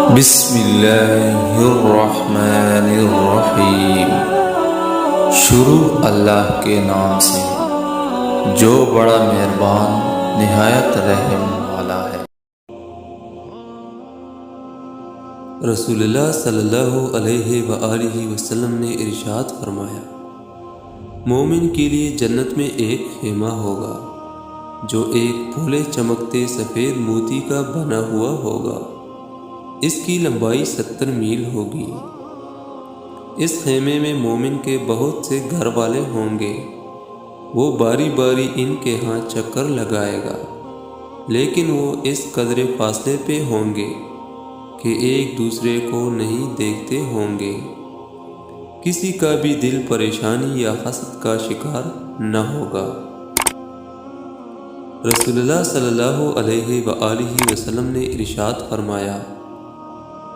بسم اللہ الرحمن الرحیم۔ شروع اللہ کے نام سے جو بڑا مہربان نہایت رحم والا ہے۔ رسول اللہ صلی اللہ علیہ وآلہ وسلم نے ارشاد فرمایا، مومن کے لیے جنت میں ایک خیمہ ہوگا جو ایک پھولے چمکتے سفید موتی کا بنا ہوا ہوگا۔ اس کی لمبائی 70 میل ہوگی۔ اس خیمے میں مومن کے بہت سے گھر والے ہوں گے۔ وہ باری باری ان کے ہاں چکر لگائے گا، لیکن وہ اس قدر فاصلے پہ ہوں گے کہ ایک دوسرے کو نہیں دیکھتے ہوں گے۔ کسی کا بھی دل پریشانی یا حسد کا شکار نہ ہوگا۔ رسول اللہ صلی اللہ علیہ وآلہ وسلم نے ارشاد فرمایا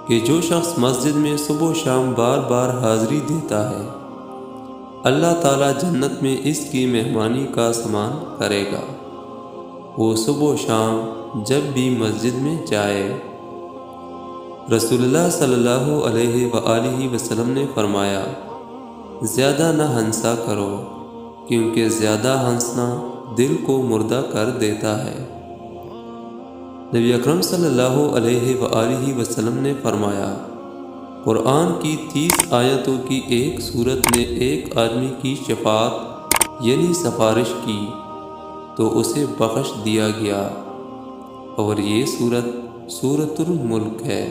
کہ جو شخص مسجد میں صبح و شام بار بار حاضری دیتا ہے، اللہ تعالیٰ جنت میں اس کی مہمانی کا سامان کرے گا۔ وہ صبح و شام جب بھی مسجد میں جائے۔ رسول اللہ صلی اللہ علیہ وآلہ وسلم نے فرمایا، زیادہ نہ ہنسا کرو، کیونکہ زیادہ ہنسنا دل کو مردہ کر دیتا ہے۔ نبی اکرم صلی اللہ علیہ وآلہ وسلم نے فرمایا، قرآن کی 30 آیتوں کی ایک سورت نے ایک آدمی کی شفاعت یعنی سفارش کی تو اسے بخش دیا گیا، اور یہ سورت سورۃ الملک ہے۔